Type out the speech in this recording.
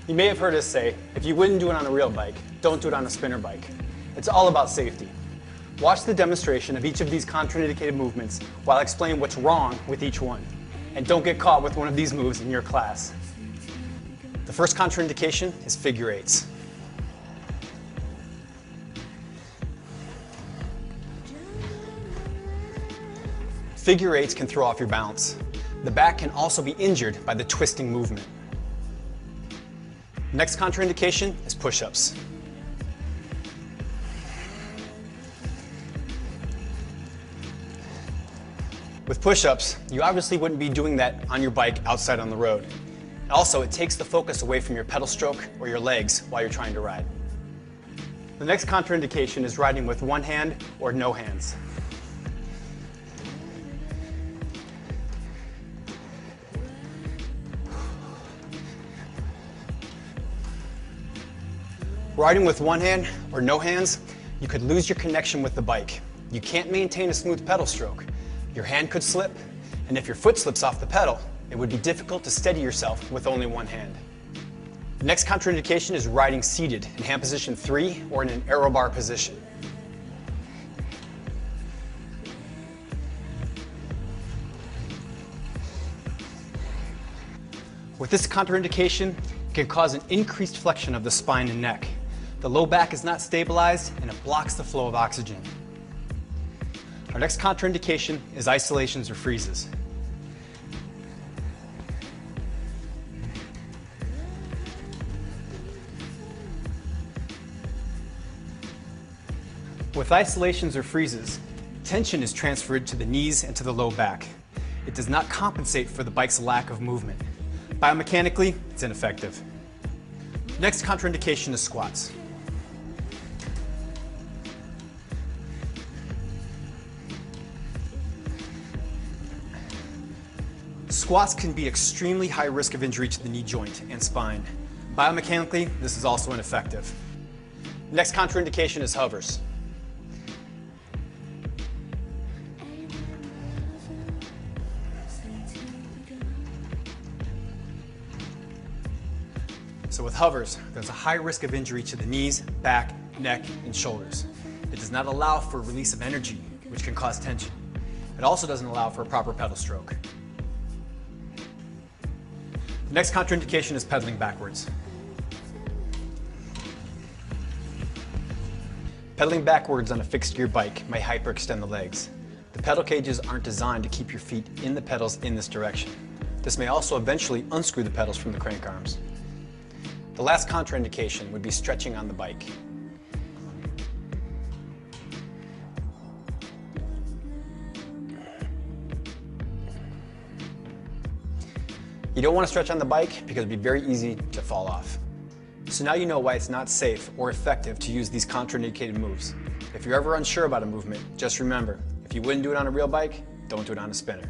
You may have heard us say, if you wouldn't do it on a real bike, don't do it on a spinner bike. It's all about safety. Watch the demonstration of each of these contraindicated movements while I explain what's wrong with each one. And don't get caught with one of these moves in your class. The first contraindication is figure eights. Figure eights can throw off your balance. The back can also be injured by the twisting movement. Next contraindication is push-ups. With push-ups, you obviously wouldn't be doing that on your bike outside on the road. Also, it takes the focus away from your pedal stroke or your legs while you're trying to ride. The next contraindication is riding with one hand or no hands. Riding with one hand or no hands, you could lose your connection with the bike. You can't maintain a smooth pedal stroke. Your hand could slip, and if your foot slips off the pedal, it would be difficult to steady yourself with only one hand. The next contraindication is riding seated in hand position 3 or in an aero bar position. With this contraindication, it can cause an increased flexion of the spine and neck. The low back is not stabilized and it blocks the flow of oxygen. Our next contraindication is isolations or freezes. With isolations or freezes, tension is transferred to the knees and to the low back. It does not compensate for the bike's lack of movement. Biomechanically, it's ineffective. Next contraindication is squats. Squats can be extremely high risk of injury to the knee joint and spine. Biomechanically, this is also ineffective. Next contraindication is hovers. So with hovers, there's a high risk of injury to the knees, back, neck, and shoulders. It does not allow for release of energy, which can cause tension. It also doesn't allow for a proper pedal stroke. The next contraindication is pedaling backwards. Pedaling backwards on a fixed gear bike may hyperextend the legs. The pedal cages aren't designed to keep your feet in the pedals in this direction. This may also eventually unscrew the pedals from the crank arms. The last contraindication would be stretching on the bike. You don't want to stretch on the bike because it'd be very easy to fall off. So now you know why it's not safe or effective to use these contraindicated moves. If you're ever unsure about a movement, just remember, if you wouldn't do it on a real bike, don't do it on a spinner.